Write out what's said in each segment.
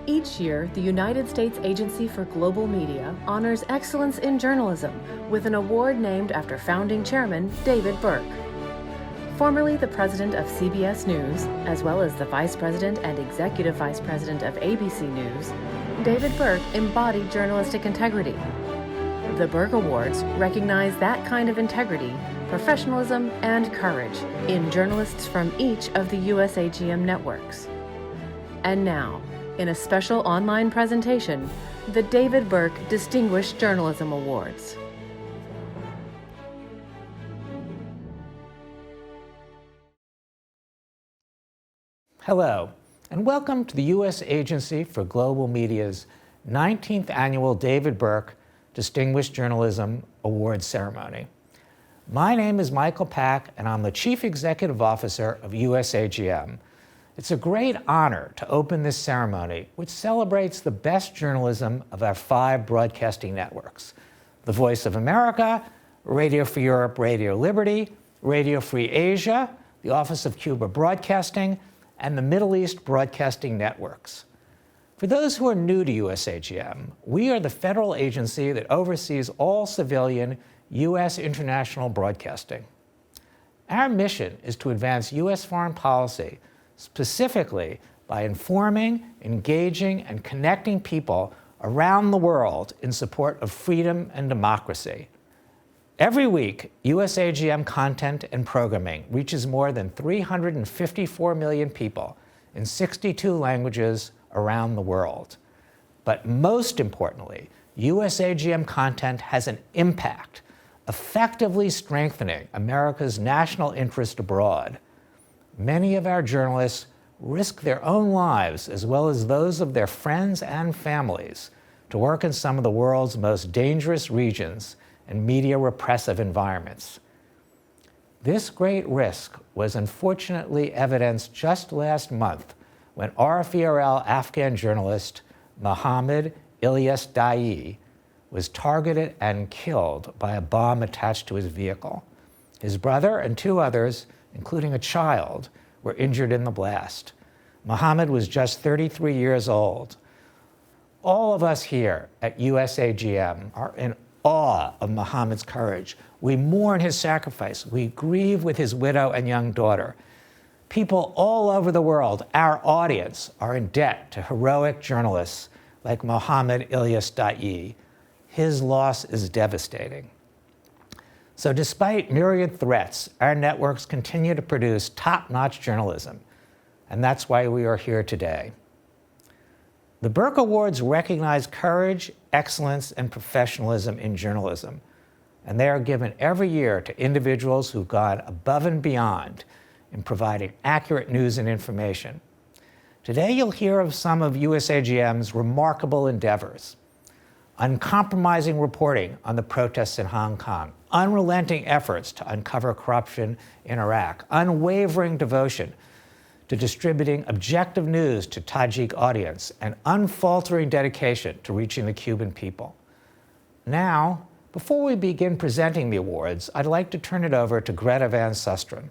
Each year, the United States Agency for Global Media honors excellence in journalism with an award named after founding chairman David Burke. Formerly the president of CBS News, as well as the vice president and executive vice president of ABC News, David Burke embodied journalistic integrity. The Burke Awards recognize that kind of integrity, professionalism, and courage in journalists from each of the USAGM networks. And now, in a special online presentation, the David Burke Distinguished Journalism Awards. Hello, and welcome to the U.S. Agency for Global Media's 19th Annual David Burke Distinguished Journalism Awards ceremony. My name is Michael Pack, and I'm the Chief Executive Officer of USAGM. It's a great honor to open this ceremony, which celebrates the best journalism of our 5 broadcasting networks: The Voice of America, Radio Free Europe, Radio Liberty, Radio Free Asia, the Office of Cuba Broadcasting, and the Middle East Broadcasting Networks. For those who are new to USAGM, we are the federal agency that oversees all civilian U.S. international broadcasting. Our mission is to advance U.S. foreign policy, specifically by informing, engaging, and connecting people around the world in support of freedom and democracy. Every week, USAGM content and programming reaches more than 354 million people in 62 languages around the world. But most importantly, USAGM content has an impact, effectively strengthening America's national interest abroad. Many of our journalists risk their own lives, as well as those of their friends and families, to work in some of the world's most dangerous regions and media repressive environments. This great risk was unfortunately evidenced just last month when RFA Afghan journalist Mohammed Ilyas Dai was targeted and killed by a bomb attached to his vehicle. His brother and 2 others, including a child, were injured in the blast. Mohammed was just 33 years old. All of us here at USAGM are in awe of Mohammed's courage. We mourn his sacrifice. We grieve with his widow and young daughter. People all over the world, our audience, are in debt to heroic journalists like Mohammed Ilyas Dai. His loss is devastating. So despite myriad threats, our networks continue to produce top-notch journalism, and that's why we are here today. The Burke Awards recognize courage, excellence, and professionalism in journalism, and they are given every year to individuals who've gone above and beyond in providing accurate news and information. Today, you'll hear of some of USAGM's remarkable endeavors: uncompromising reporting on the protests in Hong Kong, unrelenting efforts to uncover corruption in Iraq, unwavering devotion to distributing objective news to Tajik audience, and unfaltering dedication to reaching the Cuban people. Now, before we begin presenting the awards, I'd like to turn it over to Greta Van Susteren.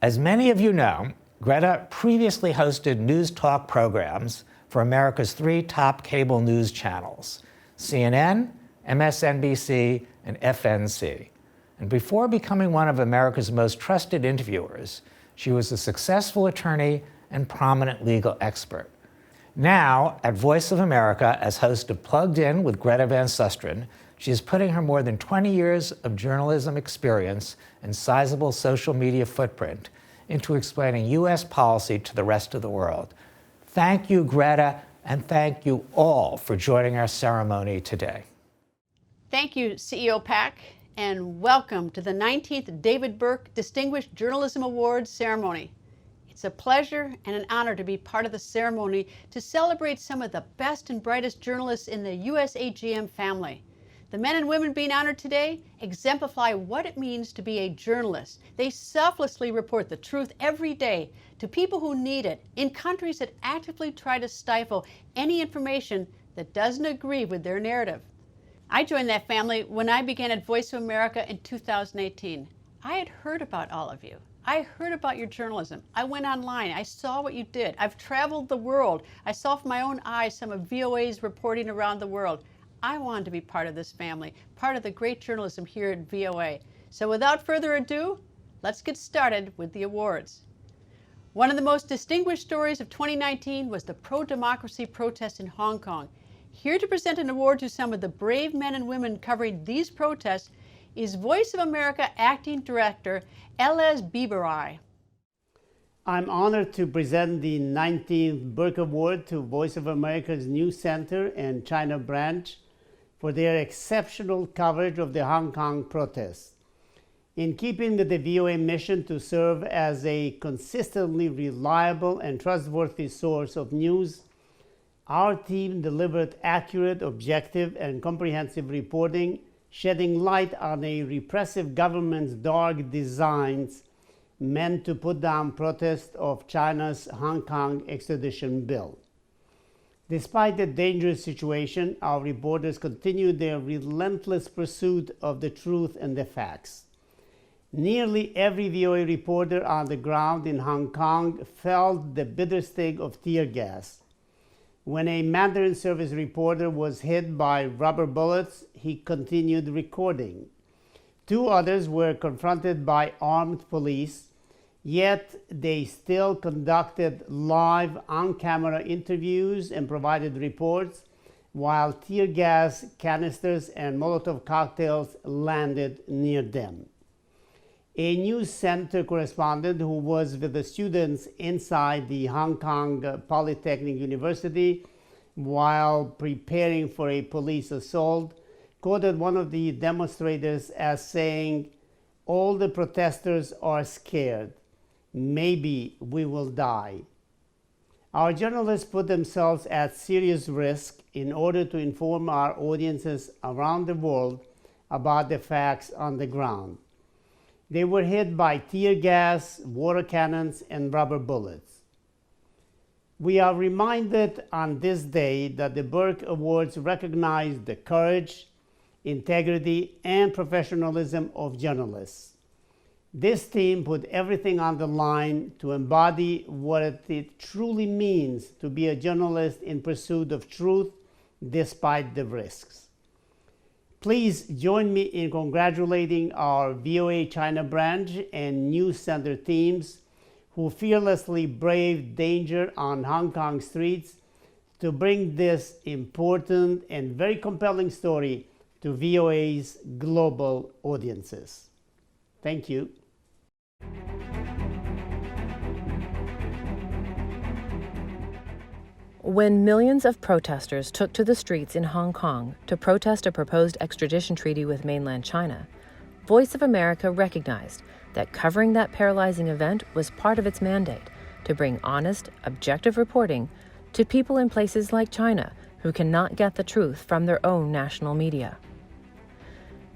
As many of you know, Greta previously hosted news talk programs for America's 3 top cable news channels: CNN, MSNBC, and FNC. And before becoming one of America's most trusted interviewers, she was a successful attorney and prominent legal expert. Now, at Voice of America, as host of Plugged In with Greta Van Susteren, she is putting her more than 20 years of journalism experience and sizable social media footprint into explaining U.S. policy to the rest of the world. Thank you, Greta, and thank you all for joining our ceremony today. Thank you, CEO Pack, and welcome to the 19th David Burke Distinguished Journalism Awards ceremony. It's a pleasure and an honor to be part of the ceremony to celebrate some of the best and brightest journalists in the USAGM family. The men and women being honored today exemplify what it means to be a journalist. They selflessly report the truth every day to people who need it in countries that actively try to stifle any information that doesn't agree with their narrative. I joined that family when I began at Voice of America in 2018. I had heard about all of you. I heard about your journalism. I went online. I saw what you did. I've traveled the world. I saw with my own eyes some of VOA's reporting around the world. I wanted to be part of this family, part of the great journalism here at VOA. So without further ado, let's get started with the awards. One of the most distinguished stories of 2019 was the pro-democracy protests in Hong Kong. Here to present an award to some of the brave men and women covering these protests is Voice of America Acting Director Elrazzaz. I'm honored to present the 19th Burke Award to Voice of America's News Center and China branch for their exceptional coverage of the Hong Kong protests. In keeping with the VOA mission to serve as a consistently reliable and trustworthy source of news, our team delivered accurate, objective, and comprehensive reporting, shedding light on a repressive government's dark designs meant to put down protests of China's Hong Kong extradition bill. Despite the dangerous situation, our reporters continued their relentless pursuit of the truth and the facts. Nearly every VOA reporter on the ground in Hong Kong felt the bitter sting of tear gas. When a Mandarin service reporter was hit by rubber bullets, he continued recording. 2 others were confronted by armed police, yet they still conducted live on-camera interviews and provided reports, while tear gas canisters and Molotov cocktails landed near them. A news center correspondent who was with the students inside the Hong Kong Polytechnic University while preparing for a police assault quoted one of the demonstrators as saying, "All the protesters are scared. Maybe we will die." Our journalists put themselves at serious risk in order to inform our audiences around the world about the facts on the ground. They were hit by tear gas, water cannons, and rubber bullets. We are reminded on this day that the Burke Awards recognize the courage, integrity, and professionalism of journalists. This team put everything on the line to embody what it truly means to be a journalist in pursuit of truth despite the risks. Please join me in congratulating our VOA China branch and News Center teams who fearlessly braved danger on Hong Kong streets to bring this important and very compelling story to VOA's global audiences. Thank you. When millions of protesters took to the streets in Hong Kong to protest a proposed extradition treaty with mainland China, Voice of America recognized that covering that paralyzing event was part of its mandate to bring honest, objective reporting to people in places like China who cannot get the truth from their own national media.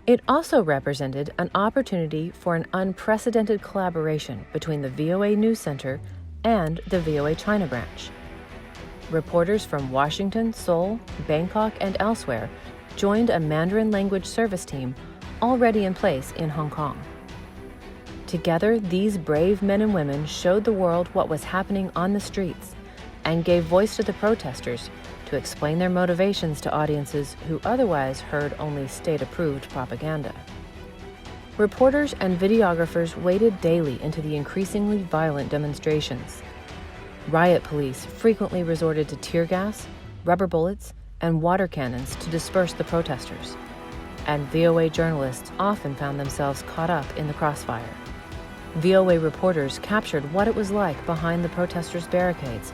It also represented an opportunity for an unprecedented collaboration between the VOA News Center and the VOA China branch. Reporters from Washington, Seoul, Bangkok, and elsewhere joined a Mandarin language service team already in place in Hong Kong. Together, these brave men and women showed the world what was happening on the streets and gave voice to the protesters to explain their motivations to audiences who otherwise heard only state-approved propaganda. Reporters and videographers waded daily into the increasingly violent demonstrations. Riot police frequently resorted to tear gas, rubber bullets, and water cannons to disperse the protesters. And VOA journalists often found themselves caught up in the crossfire. VOA reporters captured what it was like behind the protesters' barricades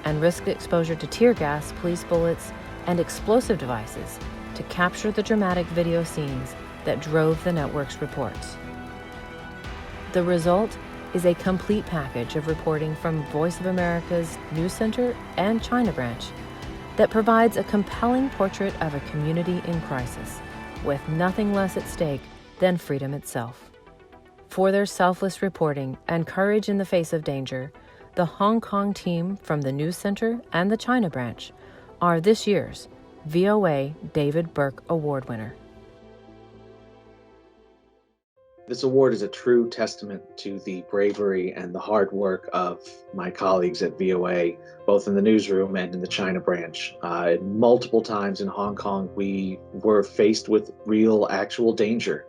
and risked exposure to tear gas, police bullets, and explosive devices to capture the dramatic video scenes that drove the network's reports. The result is a complete package of reporting from Voice of America's News Center and China branch that provides a compelling portrait of a community in crisis, with nothing less at stake than freedom itself. For their selfless reporting and courage in the face of danger, the Hong Kong team from the News Center and the China branch are this year's VOA David Burke Award winner. This award is a true testament to the bravery and the hard work of my colleagues at VOA, both in the newsroom and in the China branch. Multiple times in Hong Kong, we were faced with real, actual danger.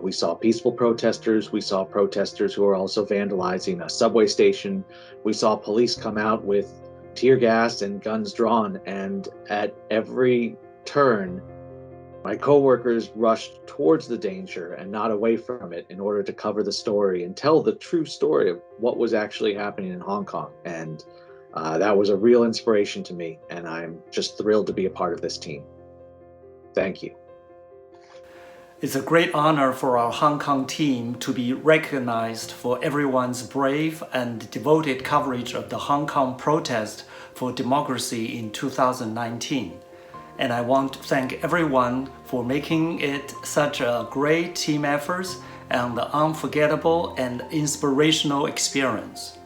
We saw peaceful protesters. We saw protesters who were also vandalizing a subway station. We saw police come out with tear gas and guns drawn. And at every turn, my coworkers rushed towards the danger and not away from it in order to cover the story and tell the true story of what was actually happening in Hong Kong. And that was a real inspiration to me. And I'm just thrilled to be a part of this team. Thank you. It's a great honor for our Hong Kong team to be recognized for everyone's brave and devoted coverage of the Hong Kong protest for democracy in 2019. And I want to thank everyone for making it such a great team effort and unforgettable and inspirational experience.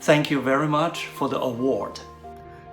Thank you very much for the award.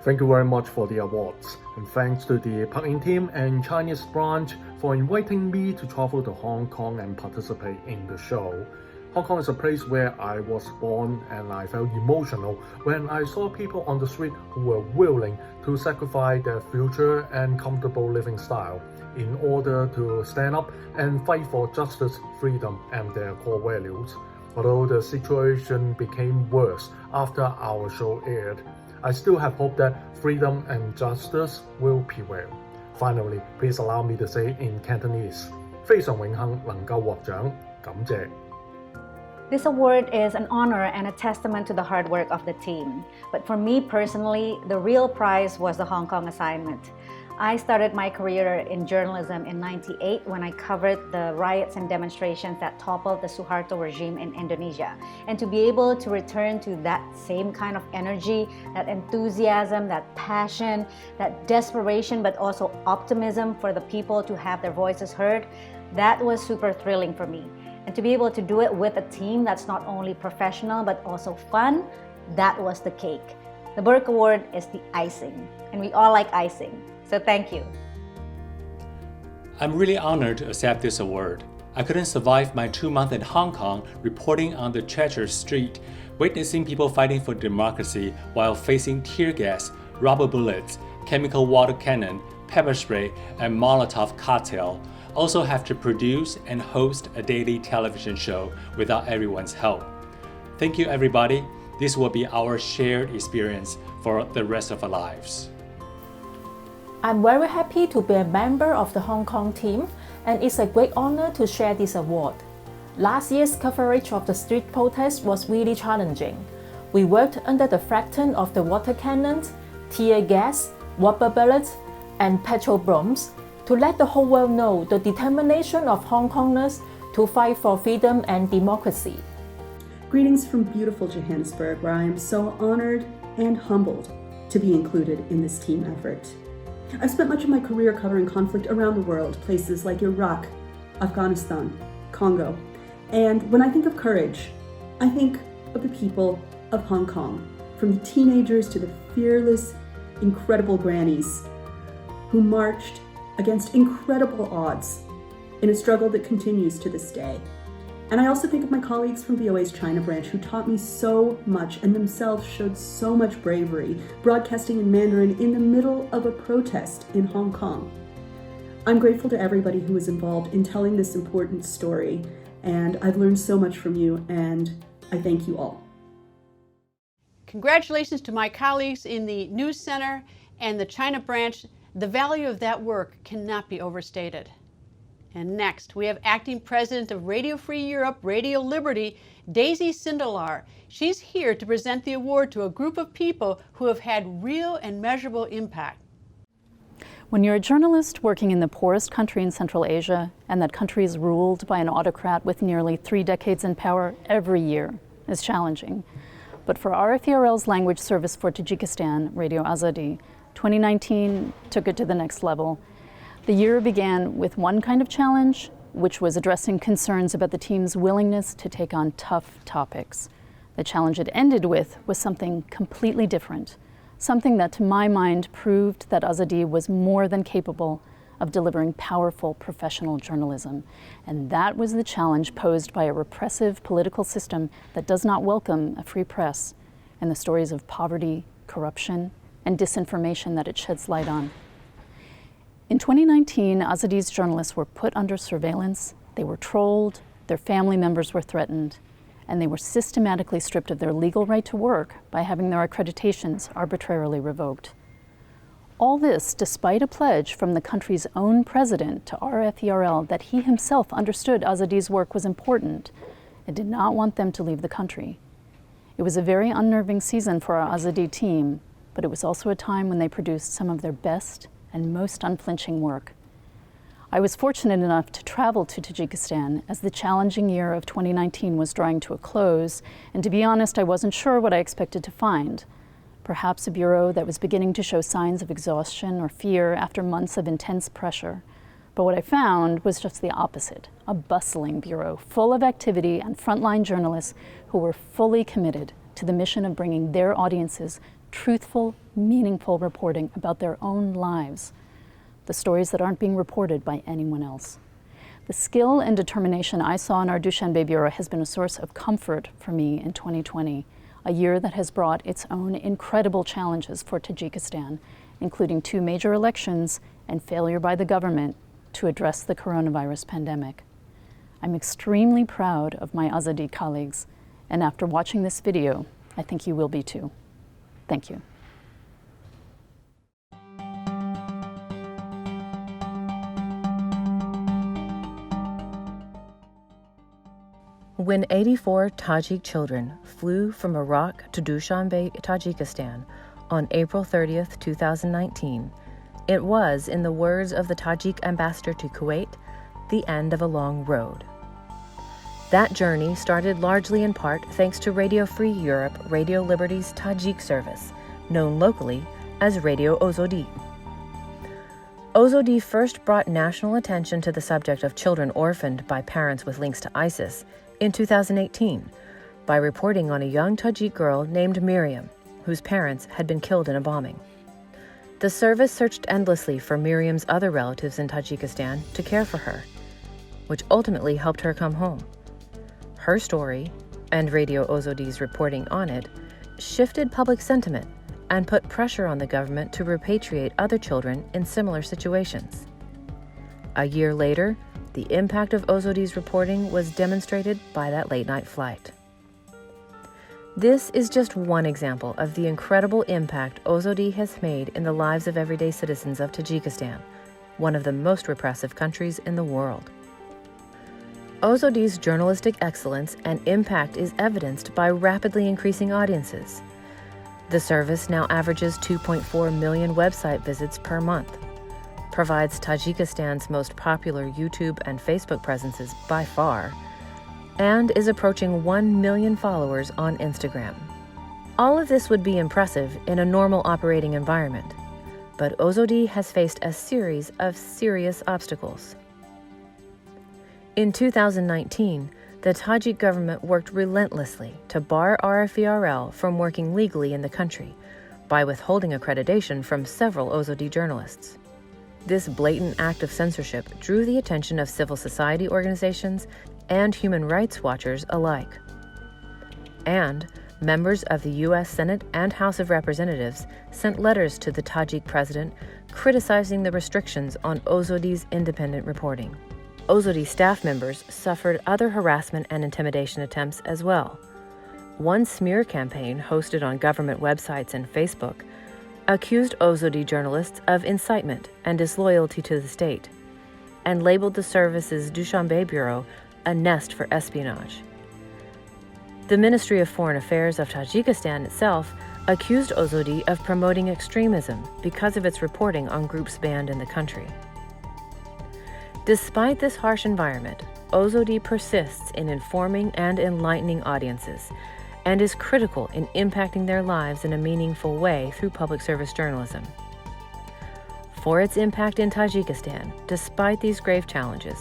Thank you very much for the awards, and thanks to the Peking team and Chinese branch for inviting me to travel to Hong Kong and participate in the show. Hong Kong is a place where I was born, and I felt emotional when I saw people on the street who were willing to sacrifice their future and comfortable living style in order to stand up and fight for justice, freedom, and their core values. Although the situation became worse after our show aired, I still have hope that freedom and justice will prevail. Finally, please allow me to say in Cantonese, 非常榮幸能夠獲獎，感謝。 This award is an honor and a testament to the hard work of the team. But for me personally, the real prize was the Hong Kong assignment. I started my career in journalism in '98 when I covered the riots and demonstrations that toppled the Suharto regime in Indonesia. And to be able to return to that same kind of energy, that enthusiasm, that passion, that desperation, but also optimism for the people to have their voices heard, that was super thrilling for me. And to be able to do it with a team that's not only professional but also fun, that was the cake. The Burke Award is the icing, and we all like icing. So thank you. I'm really honored to accept this award. I couldn't survive my 2 months in Hong Kong reporting on the treacherous street, witnessing people fighting for democracy while facing tear gas, rubber bullets, chemical water cannon, pepper spray, and Molotov cocktail. Also have to produce and host a daily television show without everyone's help. Thank you, everybody. This will be our shared experience for the rest of our lives. I'm very happy to be a member of the Hong Kong team, and it's a great honor to share this award. Last year's coverage of the street protest was really challenging. We worked under the threat of the water cannons, tear gas, rubber bullets, and petrol bombs to let the whole world know the determination of Hong Kongers to fight for freedom and democracy. Greetings from beautiful Johannesburg, where I am so honored and humbled to be included in this team effort. I've spent much of my career covering conflict around the world, places like Iraq, Afghanistan, Congo. And when I think of courage, I think of the people of Hong Kong, from the teenagers to the fearless, incredible grannies who marched against incredible odds in a struggle that continues to this day. And I also think of my colleagues from VOA's China branch who taught me so much and themselves showed so much bravery, broadcasting in Mandarin in the middle of a protest in Hong Kong. I'm grateful to everybody who was involved in telling this important story, and I've learned so much from you, and I thank you all. Congratulations to my colleagues in the News Center and the China branch. The value of that work cannot be overstated. And next, we have Acting President of Radio Free Europe, Radio Liberty, Daisy Sindelar. She's here to present the award to a group of people who have had real and measurable impact. When you're a journalist working in the poorest country in Central Asia, and that country is ruled by an autocrat with nearly 3 decades in power, every year is challenging. But for RFERL's language service for Tajikistan, Radio Ozodi, 2019 took it to the next level. The year began with one kind of challenge, which was addressing concerns about the team's willingness to take on tough topics. The challenge it ended with was something completely different, something that to my mind proved that Ozodi was more than capable of delivering powerful professional journalism. And that was the challenge posed by a repressive political system that does not welcome a free press and the stories of poverty, corruption, and disinformation that it sheds light on. In 2019, Ozodi's journalists were put under surveillance, they were trolled, their family members were threatened, and they were systematically stripped of their legal right to work by having their accreditations arbitrarily revoked. All this despite a pledge from the country's own president to RFERL that he himself understood Ozodi's work was important and did not want them to leave the country. It was a very unnerving season for our Ozodi team, but it was also a time when they produced some of their best and most unflinching work. I was fortunate enough to travel to Tajikistan as the challenging year of 2019 was drawing to a close, and to be honest, I wasn't sure what I expected to find. Perhaps a bureau that was beginning to show signs of exhaustion or fear after months of intense pressure. But what I found was just the opposite, a bustling bureau full of activity and frontline journalists who were fully committed to the mission of bringing their audiences truthful, meaningful reporting about their own lives, the stories that aren't being reported by anyone else. The skill and determination I saw in our Dushanbe bureau has been a source of comfort for me in 2020, a year that has brought its own incredible challenges for Tajikistan, including 2 major elections and failure by the government to address the coronavirus pandemic. I'm extremely proud of my Ozodi colleagues, and after watching this video, I think you will be too. Thank you. When 84 Tajik children flew from Iraq to Dushanbe, Tajikistan on April 30th, 2019, it was, in the words of the Tajik ambassador to Kuwait, the end of a long road. That journey started largely in part thanks to Radio Free Europe, Radio Liberty's Tajik service, known locally as Radio Ozodi. Ozodi first brought national attention to the subject of children orphaned by parents with links to ISIS in 2018 by reporting on a young Tajik girl named Miriam, whose parents had been killed in a bombing. The service searched endlessly for Miriam's other relatives in Tajikistan to care for her, which ultimately helped her come home. Her story, and Radio Ozodi's reporting on it, shifted public sentiment and put pressure on the government to repatriate other children in similar situations. A year later, the impact of Ozodi's reporting was demonstrated by that late-night flight. This is just one example of the incredible impact Ozodi has made in the lives of everyday citizens of Tajikistan, one of the most repressive countries in the world. Ozodi's journalistic excellence and impact is evidenced by rapidly increasing audiences. The service now averages 2.4 million website visits per month, provides Tajikistan's most popular YouTube and Facebook presences by far, and is approaching 1 million followers on Instagram. All of this would be impressive in a normal operating environment, but Ozodi has faced a series of serious obstacles. In 2019, the Tajik government worked relentlessly to bar RFERL from working legally in the country by withholding accreditation from several Ozodi journalists. This blatant act of censorship drew the attention of civil society organizations and human rights watchers alike. And members of the U.S. Senate and House of Representatives sent letters to the Tajik president criticizing the restrictions on Ozodi's independent reporting. Ozodi staff members suffered other harassment and intimidation attempts as well. One smear campaign hosted on government websites and Facebook accused Ozodi journalists of incitement and disloyalty to the state, and labeled the service's Dushanbe bureau a nest for espionage. The Ministry of Foreign Affairs of Tajikistan itself accused Ozodi of promoting extremism because of its reporting on groups banned in the country. Despite this harsh environment, Ozodi persists in informing and enlightening audiences and is critical in impacting their lives in a meaningful way through public service journalism. For its impact in Tajikistan, despite these grave challenges,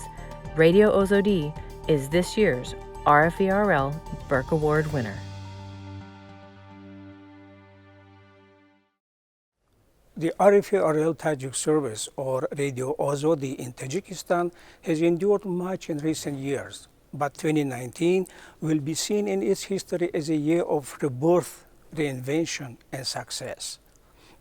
Radio Ozodi is this year's RFERL Burke Award winner. The RFA Tajik service, or Radio Ozodi in Tajikistan, has endured much in recent years, but 2019 will be seen in its history as a year of rebirth, reinvention, and success.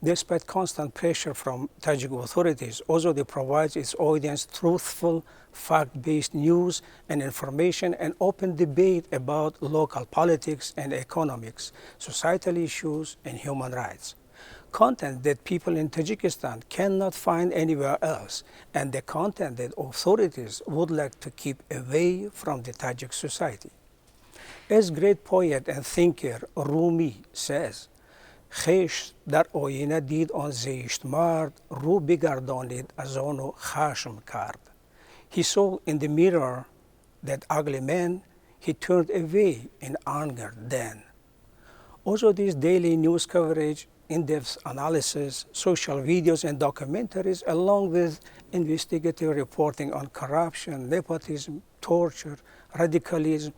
Despite constant pressure from Tajik authorities, Ozodi provides its audience truthful, fact-based news and information and open debate about local politics and economics, societal issues, and human rights. Content that people in Tajikistan cannot find anywhere else, and the content that authorities would like to keep away from the Tajik society. As great poet and thinker Rumi says, خشت در آینه دید آن زشت مرد رو بگردانید از آنو خشم کرد. He saw in the mirror that ugly man, he turned away in anger then. Also this daily news coverage, in-depth analysis, social videos and documentaries, along with investigative reporting on corruption, nepotism, torture, radicalism,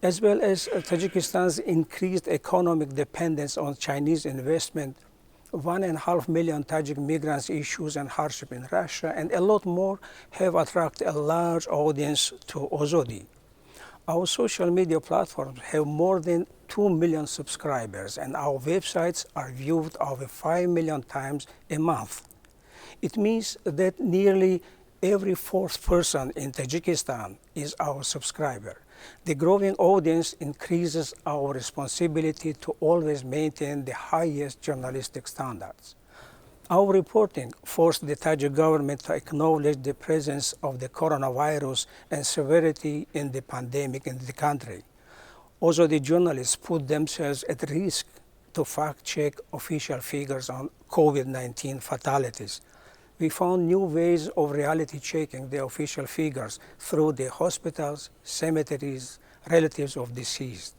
as well as Tajikistan's increased economic dependence on Chinese investment, 1.5 million Tajik migrants' issues and hardship in Russia, and a lot more have attracted a large audience to Ozodi. Our social media platforms have more than 2 million subscribers, and our websites are viewed over 5 million times a month. It means that nearly every fourth person in Tajikistan is our subscriber. The growing audience increases our responsibility to always maintain the highest journalistic standards. Our reporting forced the Tajik government to acknowledge the presence of the coronavirus and severity in the pandemic in the country. Also, the journalists put themselves at risk to fact-check official figures on COVID-19 fatalities. We found new ways of reality checking the official figures through the hospitals, cemeteries, relatives of deceased.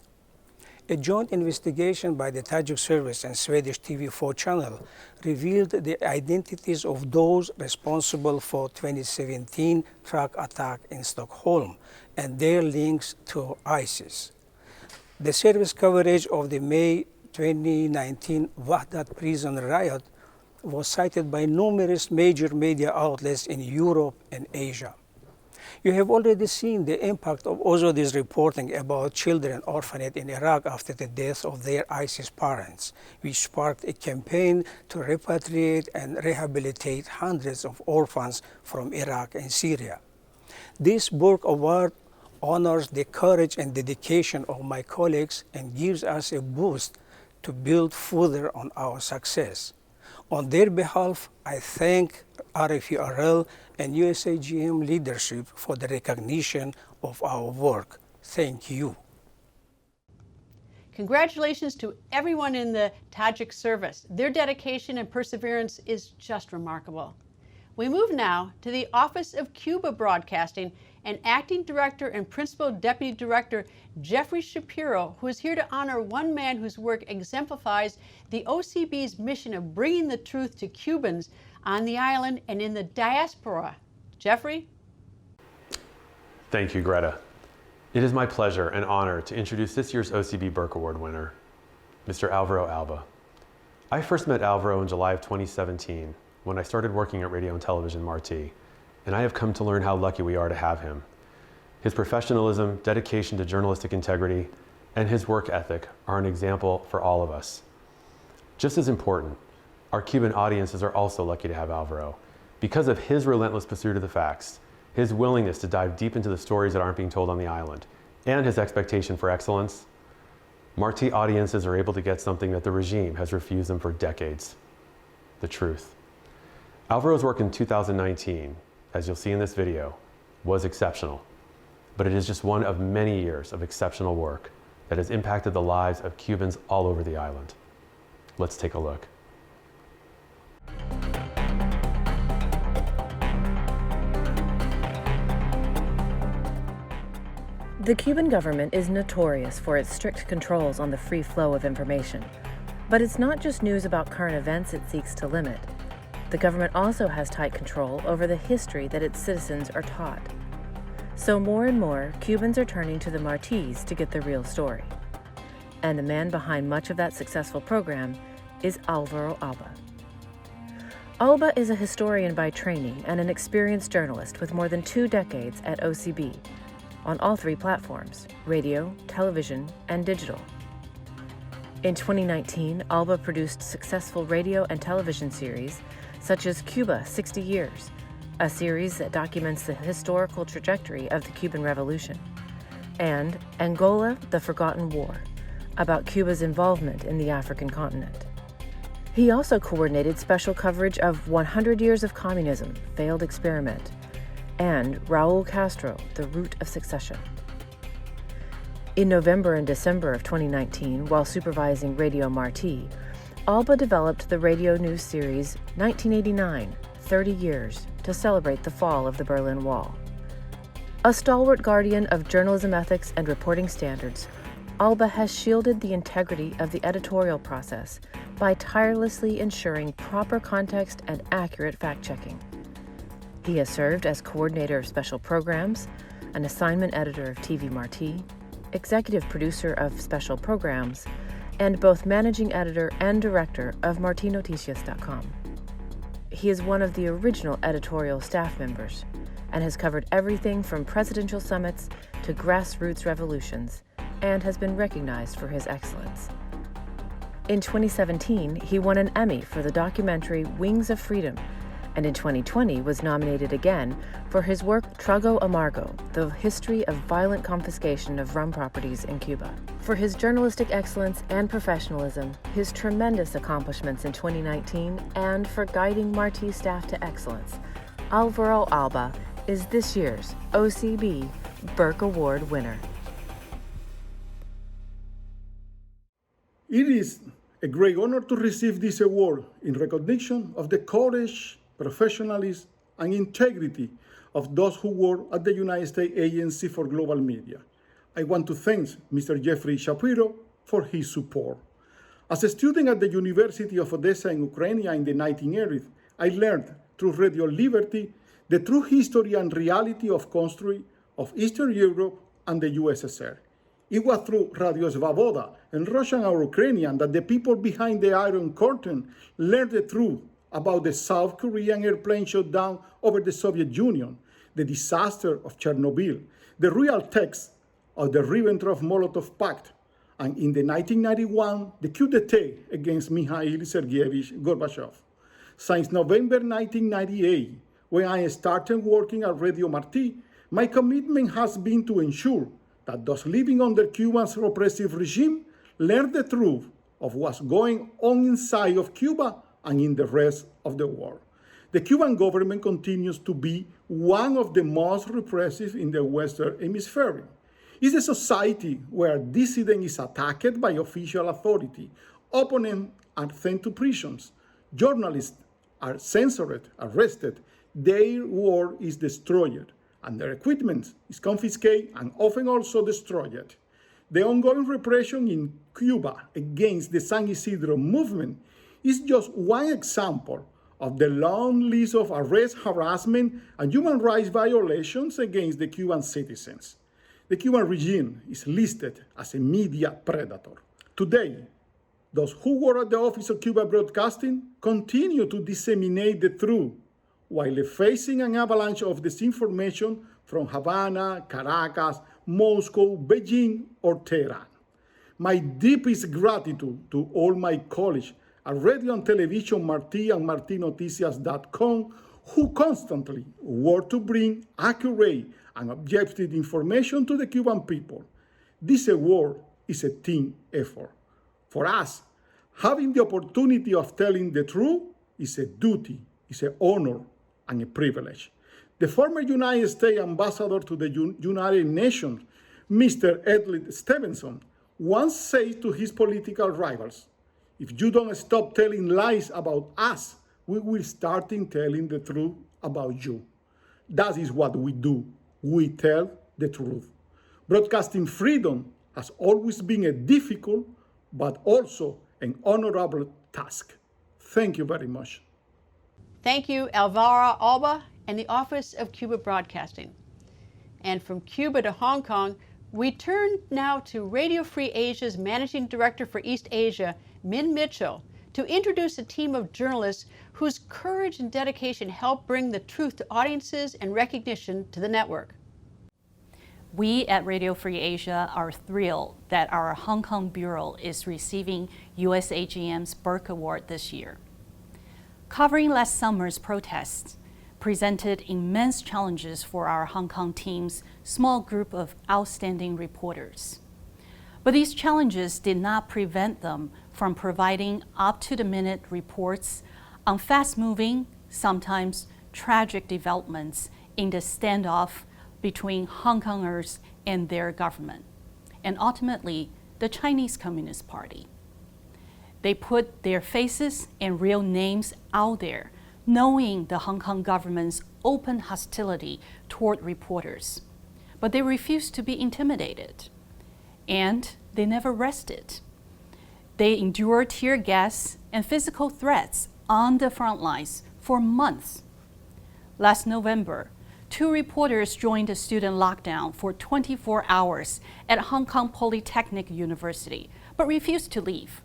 A joint investigation by the Tajik service and Swedish TV4 channel revealed the identities of those responsible for 2017 truck attack in Stockholm and their links to ISIS. The service coverage of the May 2019 Wahdat prison riot was cited by numerous major media outlets in Europe and Asia. You have already seen the impact of Ozodi's reporting about children orphaned in Iraq after the death of their ISIS parents, which sparked a campaign to repatriate and rehabilitate hundreds of orphans from Iraq and Syria. This Burke Award honors the courage and dedication of my colleagues and gives us a boost to build further on our success. On their behalf, I thank RFA and USAGM leadership for the recognition of our work. Thank you. Congratulations to everyone in the Tajik service. Their dedication and perseverance is just remarkable. We move now to the Office of Cuba Broadcasting and Acting Director and Principal Deputy Director Jeffrey Shapiro, who is here to honor one man whose work exemplifies the OCB's mission of bringing the truth to Cubans on the island and in the diaspora. Jeffrey? Thank you, Greta. It is my pleasure and honor to introduce this year's OCB Burke Award winner, Mr. Álvaro Alba. I first met Álvaro in July of 2017 when I started working at Radio and Television Marti, and I have come to learn how lucky we are to have him. His professionalism, dedication to journalistic integrity, and his work ethic are an example for all of us. Just as important, our Cuban audiences are also lucky to have Álvaro because of his relentless pursuit of the facts, his willingness to dive deep into the stories that aren't being told on the island, and his expectation for excellence. Marti audiences are able to get something that the regime has refused them for decades: the truth. Álvaro's work in 2019, as you'll see in this video, was exceptional, but it is just one of many years of exceptional work that has impacted the lives of Cubans all over the island. Let's take a look. The Cuban government is notorious for its strict controls on the free flow of information. But it's not just news about current events it seeks to limit. The government also has tight control over the history that its citizens are taught. So more and more, Cubans are turning to the Martis to get the real story. And the man behind much of that successful program is Álvaro Alba. Alba is a historian by training and an experienced journalist with more than 2 decades at OCB, on all 3 platforms, radio, television, and digital. In 2019, Alba produced successful radio and television series such as Cuba, 60 Years, a series that documents the historical trajectory of the Cuban Revolution, and Angola, The Forgotten War, about Cuba's involvement in the African continent. He also coordinated special coverage of 100 Years of Communism, Failed Experiment, and Raul Castro, The Root of Succession. In November and December of 2019, while supervising Radio Marti, Alba developed the radio news series 1989, 30 Years, to celebrate the fall of the Berlin Wall. A stalwart guardian of journalism ethics and reporting standards, Alba has shielded the integrity of the editorial process by tirelessly ensuring proper context and accurate fact-checking. He has served as coordinator of special programs, an assignment editor of TV Marti, executive producer of special programs, and both managing editor and director of martinoticias.com. He is one of the original editorial staff members and has covered everything from presidential summits to grassroots revolutions and has been recognized for his excellence. In 2017, he won an Emmy for the documentary Wings of Freedom, and in 2020 was nominated again for his work Trago Amargo, the history of violent confiscation of rum properties in Cuba. For his journalistic excellence and professionalism, his tremendous accomplishments in 2019, and for guiding Marti staff to excellence, Álvaro Alba is this year's OCB Burke Award winner. It is a great honor to receive this award in recognition of the courage, professionalism, and integrity of those who work at the United States Agency for Global Media. I want to thank Mr. Jeffrey Shapiro for his support. As a student at the University of Odessa in Ukraine in the 1980s, I learned through Radio Liberty the true history and reality of country of Eastern Europe and the USSR. It was through Radio Svoboda and Russian and Ukrainian that the people behind the Iron Curtain learned the truth about the South Korean airplane shutdown over the Soviet Union, the disaster of Chernobyl, the real text of the Ribbentrop-Molotov Pact, and in the 1991, the coup d'etat against Mikhail Sergeyevich Gorbachev. Since November 1998, when I started working at Radio Marti, my commitment has been to ensure that those living under Cuba's repressive regime learn the truth of what's going on inside of Cuba and in the rest of the world. The Cuban government continues to be one of the most repressive in the Western Hemisphere. It's a society where dissident is attacked by official authority, opponents are sent to prisons, journalists are censored, arrested, their work is destroyed, and their equipment is confiscated and often also destroyed. The ongoing repression in Cuba against the San Isidro movement is just one example of the long list of arrests, harassment, and human rights violations against the Cuban citizens. The Cuban regime is listed as a media predator. Today, those who work at the Office of Cuba Broadcasting continue to disseminate the truth while facing an avalanche of disinformation from Havana, Caracas, Moscow, Beijing, or Tehran. My deepest gratitude to all my colleagues at Radio and Television Marti and martinoticias.com who constantly work to bring accurate and objective information to the Cuban people. This award is a team effort. For us, having the opportunity of telling the truth is a duty, is an honor, and a privilege. The former United States Ambassador to the United Nations, Mr. Edley Stevenson, once said to his political rivals, "If you don't stop telling lies about us, we will start telling the truth about you." That is what we do. We tell the truth. Broadcasting freedom has always been a difficult, but also an honorable task. Thank you very much. Thank you, Álvaro Alba and the Office of Cuba Broadcasting. And from Cuba to Hong Kong, we turn now to Radio Free Asia's Managing Director for East Asia, Min Mitchell, to introduce a team of journalists whose courage and dedication helped bring the truth to audiences and recognition to the network. We at Radio Free Asia are thrilled that our Hong Kong Bureau is receiving USAGM's Burke Award this year. Covering last summer's protests presented immense challenges for our Hong Kong team's small group of outstanding reporters. But these challenges did not prevent them from providing up-to-the-minute reports on fast-moving, sometimes tragic developments in the standoff between Hong Kongers and their government, and ultimately the Chinese Communist Party. They put their faces and real names out there, knowing the Hong Kong government's open hostility toward reporters. But they refused to be intimidated. And they never rested. They endured tear gas and physical threats on the front lines for months. Last November, 2 reporters joined the student lockdown for 24 hours at Hong Kong Polytechnic University, but refused to leave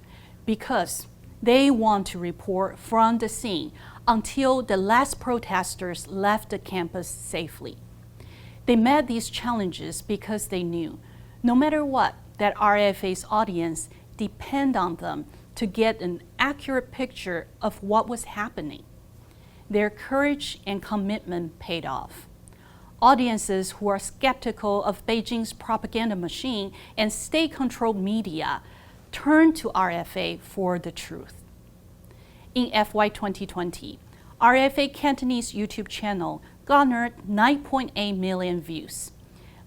because they want to report from the scene until the last protesters left the campus safely. They met these challenges because they knew, no matter what, that RFA's audience depend on them to get an accurate picture of what was happening. Their courage and commitment paid off. Audiences who are skeptical of Beijing's propaganda machine and state-controlled media turn to RFA for the truth. In FY 2020, RFA Cantonese YouTube channel garnered 9.8 million views.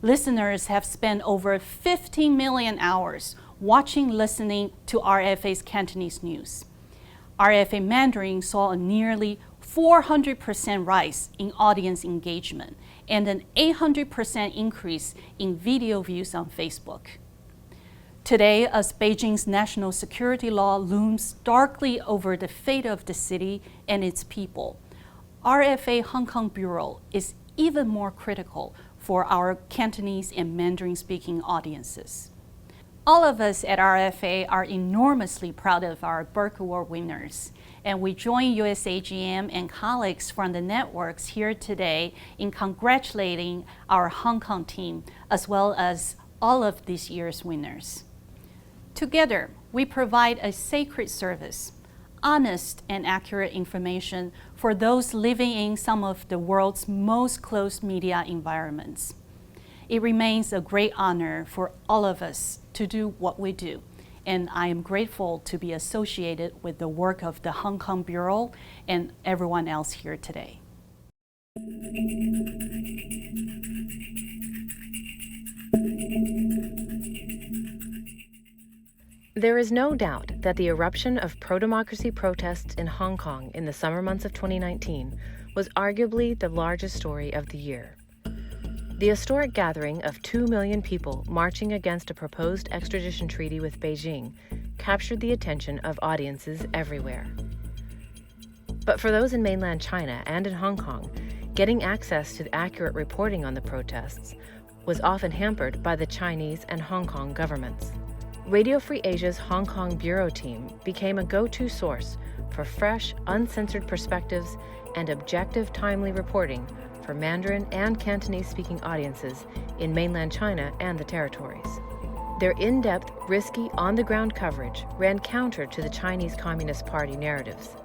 Listeners have spent over 15 million hours watching, listening to RFA's Cantonese news. RFA Mandarin saw a nearly 400% rise in audience engagement and an 800% increase in video views on Facebook. Today, as Beijing's national security law looms darkly over the fate of the city and its people, RFA Hong Kong Bureau is even more critical for our Cantonese and Mandarin-speaking audiences. All of us at RFA are enormously proud of our Burke Award winners, and we join USAGM and colleagues from the networks here today in congratulating our Hong Kong team, as well as all of this year's winners. Together, we provide a sacred service, honest and accurate information for those living in some of the world's most closed media environments. It remains a great honor for all of us to do what we do, and I am grateful to be associated with the work of the Hong Kong Bureau and everyone else here today. There is no doubt that the eruption of pro-democracy protests in Hong Kong in the summer months of 2019 was arguably the largest story of the year. The historic gathering of 2 million people marching against a proposed extradition treaty with Beijing captured the attention of audiences everywhere. But for those in mainland China and in Hong Kong, getting access to accurate reporting on the protests was often hampered by the Chinese and Hong Kong governments. Radio Free Asia's Hong Kong Bureau team became a go-to source for fresh, uncensored perspectives and objective, timely reporting for Mandarin and Cantonese-speaking audiences in mainland China and the territories. Their in-depth, risky, on-the-ground coverage ran counter to the Chinese Communist Party narratives.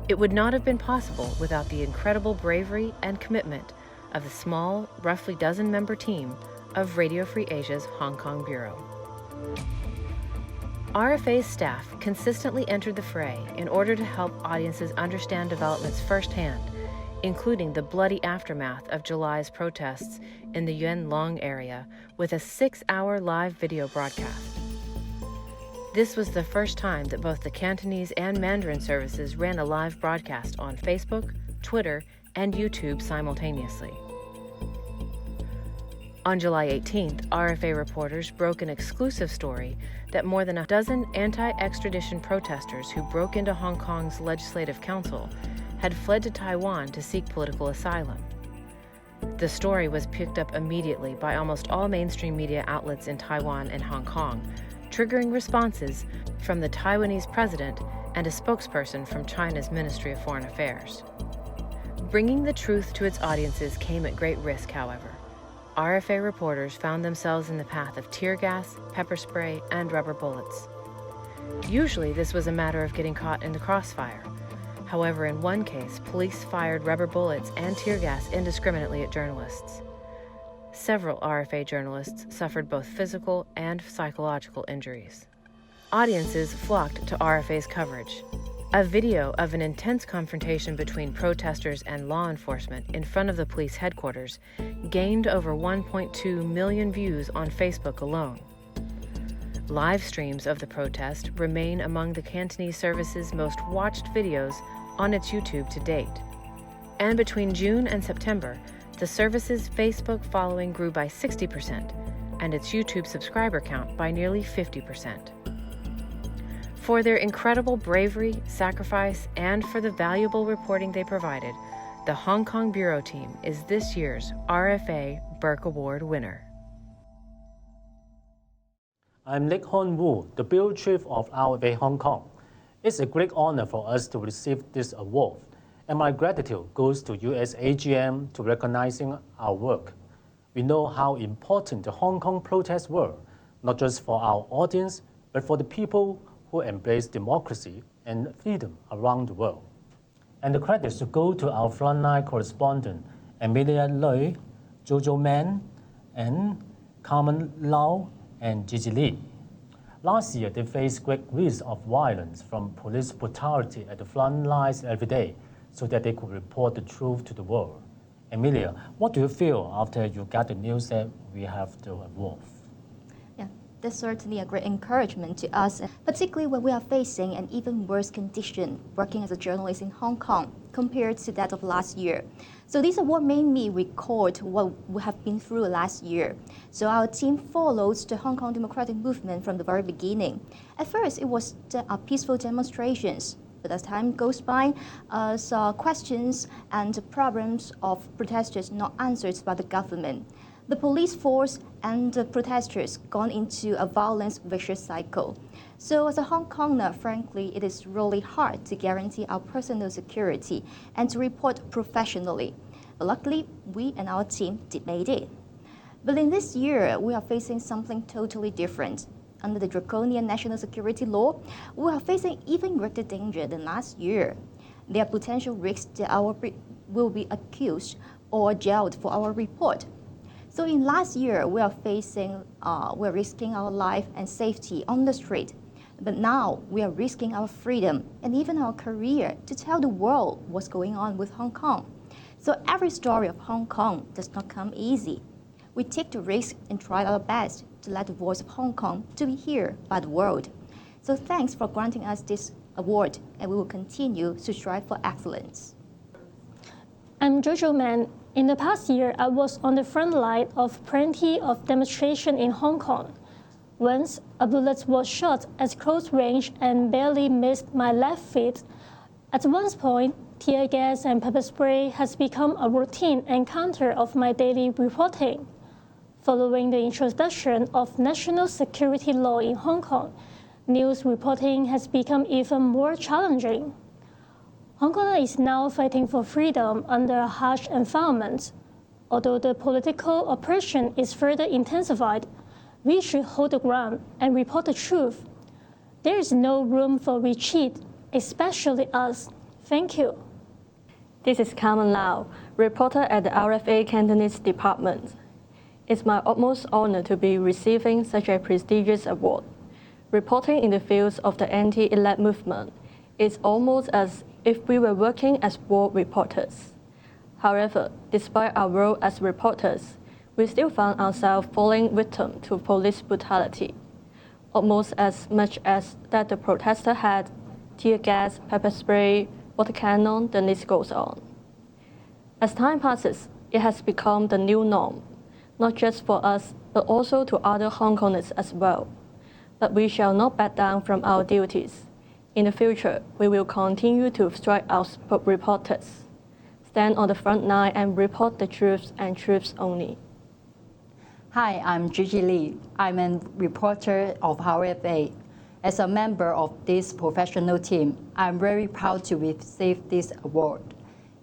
It would not have been possible without the incredible bravery and commitment of the small, roughly dozen-member team of Radio Free Asia's Hong Kong Bureau. RFA's staff consistently entered the fray in order to help audiences understand developments firsthand, including the bloody aftermath of July's protests in the Yuen Long area with a 6-hour live video broadcast. This was the first time that both the Cantonese and Mandarin services ran a live broadcast on Facebook, Twitter, and YouTube simultaneously. On July 18th, RFA reporters broke an exclusive story that more than a dozen anti-extradition protesters who broke into Hong Kong's Legislative Council had fled to Taiwan to seek political asylum. The story was picked up immediately by almost all mainstream media outlets in Taiwan and Hong Kong, triggering responses from the Taiwanese president and a spokesperson from China's Ministry of Foreign Affairs. Bringing the truth to its audiences came at great risk, however. RFA reporters found themselves in the path of tear gas, pepper spray, and rubber bullets. Usually, this was a matter of getting caught in the crossfire. However, in one case, police fired rubber bullets and tear gas indiscriminately at journalists. Several RFA journalists suffered both physical and psychological injuries. Audiences flocked to RFA's coverage. A video of an intense confrontation between protesters and law enforcement in front of the police headquarters gained over 1.2 million views on Facebook alone. Live streams of the protest remain among the Cantonese service's most watched videos on its YouTube to date. And between June and September, the service's Facebook following grew by 60% and its YouTube subscriber count by nearly 50%. For their incredible bravery, sacrifice, and for the valuable reporting they provided, the Hong Kong Bureau team is this year's RFA Burke Award winner. I'm Nick Hon Wu, the Bureau Chief of RFA Hong Kong. It's a great honor for us to receive this award, and my gratitude goes to USAGM to recognizing our work. We know how important the Hong Kong protests were, not just for our audience, but for the people who embrace democracy and freedom around the world. And the credits go to our frontline correspondent, Amelia Lui, Jojo Maan, and Carmen Lau, and Gigi Lee. Last year, they faced great risk of violence from police brutality at the front lines every day so that they could report the truth to the world. Amelia, what do you feel after you got the news that we have the award? That's certainly a great encouragement to us, particularly when we are facing an even worse condition working as a journalist in Hong Kong compared to that of last year. So this award made me record what we have been through last year. So our team followed the Hong Kong democratic movement from the very beginning. At first, it was peaceful demonstrations. But as time goes by, saw questions and problems of protesters not answered by the government. The police force and the protesters gone into a violent, vicious cycle. So as a Hong Konger, frankly, it is really hard to guarantee our personal security and to report professionally. But luckily, we and our team did make it. But in this year, we are facing something totally different. Under the draconian national security law, we are facing even greater danger than last year. There are potential risks that will be accused or jailed for our report. So in last year, we're risking our life and safety on the street. But now we are risking our freedom and even our career to tell the world what's going on with Hong Kong. So every story of Hong Kong does not come easy. We take the risk and try our best to let the voice of Hong Kong to be heard by the world. So thanks for granting us this award, and we will continue to strive for excellence. I'm Jojo Maan. In the past year, I was on the front line of plenty of demonstrations in Hong Kong. Once, a bullet was shot at close range and barely missed my left feet. At one point, tear gas and pepper spray has become a routine encounter of my daily reporting. Following the introduction of national security law in Hong Kong, news reporting has become even more challenging. Hong Kong is now fighting for freedom under a harsh environment. Although the political oppression is further intensified, we should hold the ground and report the truth. There is no room for retreat, especially us. Thank you. This is Carmen Lau, reporter at the RFA Cantonese Department. It's my utmost honor to be receiving such a prestigious award. Reporting in the fields of the anti-elect movement is almost as if we were working as war reporters. However, despite our role as reporters, we still found ourselves falling victim to police brutality, almost as much as that the protester had tear gas, pepper spray, water cannon, the list goes on. As time passes, it has become the new norm, not just for us, but also to other Hong Kongers as well. But we shall not back down from our duties. In the future, we will continue to strike out reporters, stand on the front line and report the truth and truths only. Hi, I'm Gigi Lee. I'm a reporter of RFA. As a member of this professional team, I'm very proud to receive this award.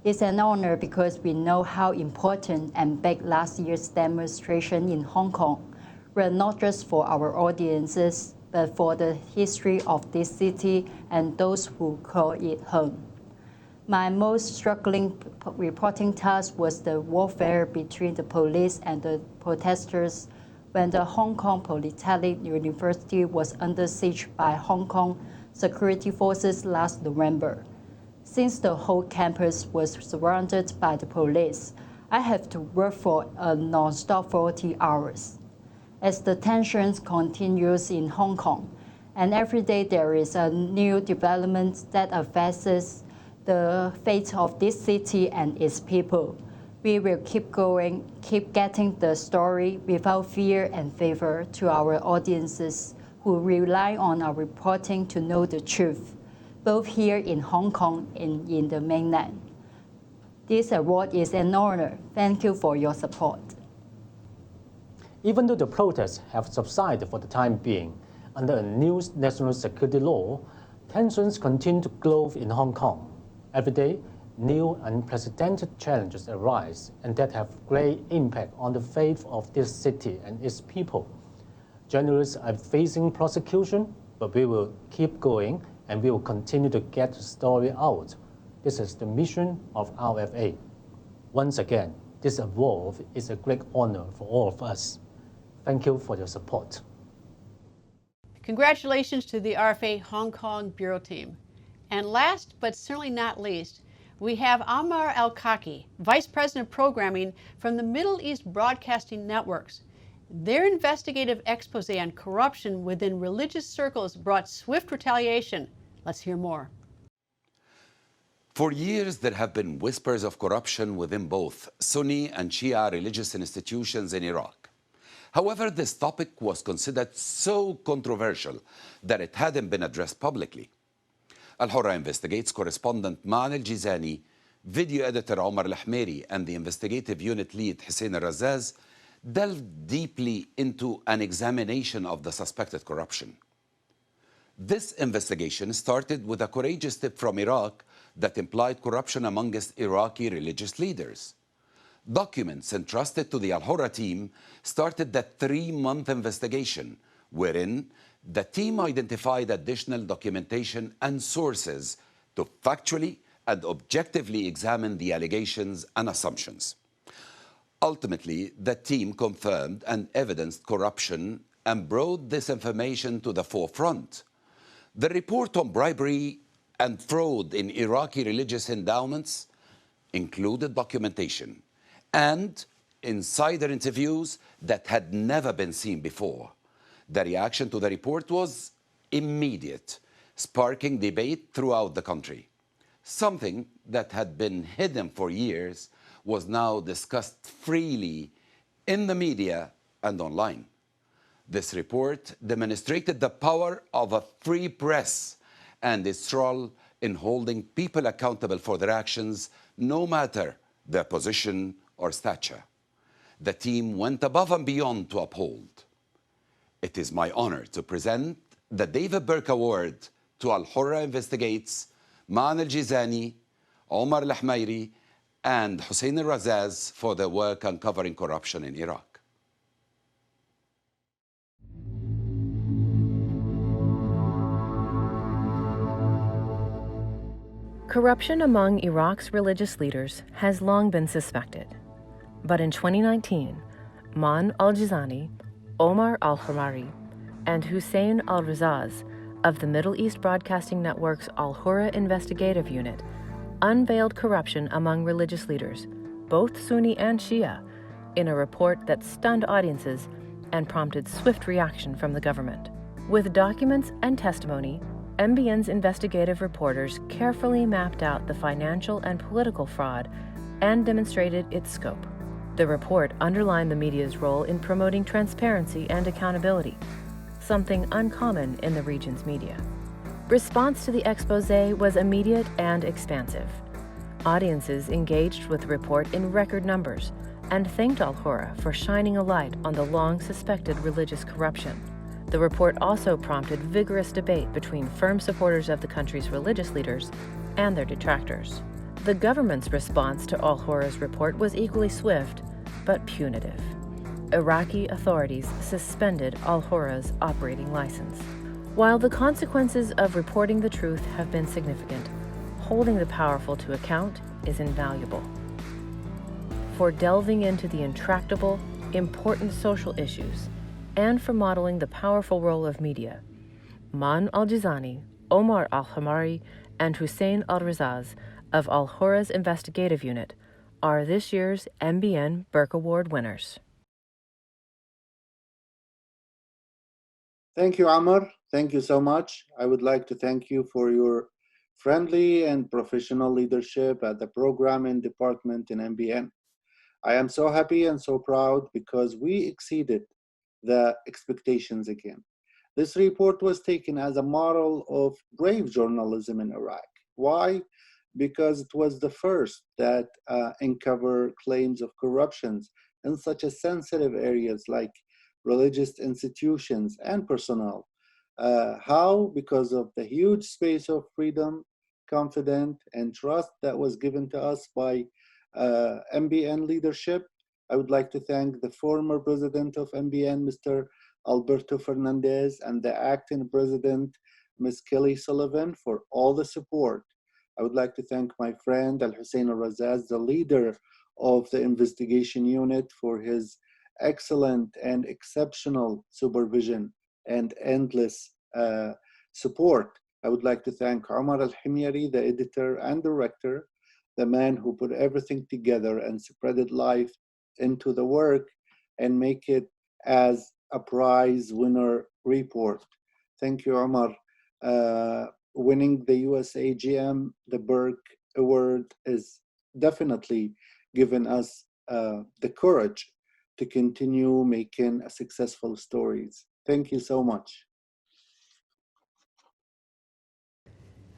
It's an honor because we know how important and big last year's demonstration in Hong Kong were, not just for our audiences, but for the history of this city and those who call it home. My most struggling reporting task was the warfare between the police and the protesters when the Hong Kong Polytechnic University was under siege by Hong Kong security forces last November. Since the whole campus was surrounded by the police, I have to work for a non-stop 40 hours. As the tensions continues in Hong Kong, and every day there is a new development that affects the fate of this city and its people, we will keep going, keep getting the story without fear and favor to our audiences who rely on our reporting to know the truth, both here in Hong Kong and in the mainland. This award is an honor. Thank you for your support. Even though the protests have subsided for the time being, under a new national security law, tensions continue to grow in Hong Kong. Every day, new unprecedented challenges arise, and that have great impact on the fate of this city and its people. Journalists are facing prosecution, but we will keep going and we will continue to get the story out. This is the mission of RFA. Once again, this award is a great honor for all of us. Thank you for your support. Congratulations to the RFA Hong Kong Bureau team. And last, but certainly not least, we have Omar Al-Kaki, Vice President of Programming from the Middle East Broadcasting Networks. Their investigative expose on corruption within religious circles brought swift retaliation. Let's hear more. For years, there have been whispers of corruption within both Sunni and Shia religious institutions in Iraq. However, this topic was considered so controversial that it hadn't been addressed publicly. Al-Hurra Investigates correspondent Maan Alhussein, video editor Omar Humairi, and the investigative unit lead Elrazzaz delved deeply into an examination of the suspected corruption. This investigation started with a courageous tip from Iraq that implied corruption amongst Iraqi religious leaders. Documents entrusted to the Al-Hurra team started the 3-month investigation, wherein the team identified additional documentation and sources to factually and objectively examine the allegations and assumptions. Ultimately, the team confirmed and evidenced corruption and brought this information to the forefront. The report on bribery and fraud in Iraqi religious endowments included documentation and insider interviews that had never been seen before. The reaction to the report was immediate, sparking debate throughout the country. Something that had been hidden for years was now discussed freely in the media and online. This report demonstrated the power of a free press and its role in holding people accountable for their actions, no matter their position or stature. The team went above and beyond to uphold. It is my honor to present the David Burke Award to Al-Hurra Investigates, Maan Alhussein, Omar Humairi, and Elrazzaz for their work uncovering corruption in Iraq. Corruption among Iraq's religious leaders has long been suspected. But in 2019, Maan Alijzzani, Omar Al-Humairi, and Hussein Elrazzaz of the Middle East Broadcasting Network's Al-Hurra Investigative Unit unveiled corruption among religious leaders, both Sunni and Shia, in a report that stunned audiences and prompted swift reaction from the government. With documents and testimony, MBN's investigative reporters carefully mapped out the financial and political fraud and demonstrated its scope. The report underlined the media's role in promoting transparency and accountability, something uncommon in the region's media. Response to the exposé was immediate and expansive. Audiences engaged with the report in record numbers and thanked Al-Hurra for shining a light on the long-suspected religious corruption. The report also prompted vigorous debate between firm supporters of the country's religious leaders and their detractors. The government's response to Al-Hurra's report was equally swift, but punitive. Iraqi authorities suspended Al-Hurra's operating license. While the consequences of reporting the truth have been significant, holding the powerful to account is invaluable. For delving into the intractable, important social issues, and for modeling the powerful role of media, Maan Alijzzani, Omar Humairi, and Hussein Elrazzaz of Al-Hurra's Investigative Unit are this year's MBN Burke Award winners. Thank you, Omar. Thank you so much. I would like to thank you for your friendly and professional leadership at the program and department in MBN. I am so happy and so proud because we exceeded the expectations again. This report was taken as a model of brave journalism in Iraq. Why? Because it was the first that uncovered claims of corruptions in such a sensitive areas like religious institutions and personnel. How? Because of the huge space of freedom, confidence, and trust that was given to us by MBN leadership. I would like to thank the former president of MBN, Mr. Alberto Fernandez, and the acting president, Ms. Kelly Sullivan, for all the support. I would like to thank my friend Alhussein Elrazzaz, the leader of the investigation unit, for his excellent and exceptional supervision and endless support. I would like to thank Omar Al-Humairi, the editor and director, the man who put everything together and spreaded life into the work and make it as a prize winner report. Thank you, Omar. Winning the USAGM, the Burke Award, is definitely given us the courage to continue making successful stories. Thank you so much.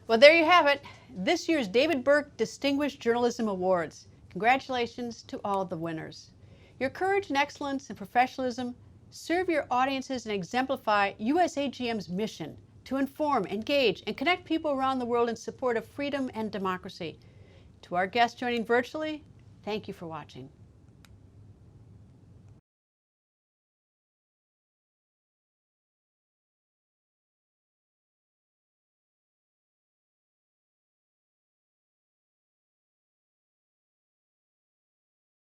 Well, there you have it. This year's David Burke Distinguished Journalism Awards. Congratulations to all of the winners. Your courage and excellence and professionalism serve your audiences and exemplify USAGM's mission to inform, engage, and connect people around the world in support of freedom and democracy. To our guests joining virtually, thank you for watching.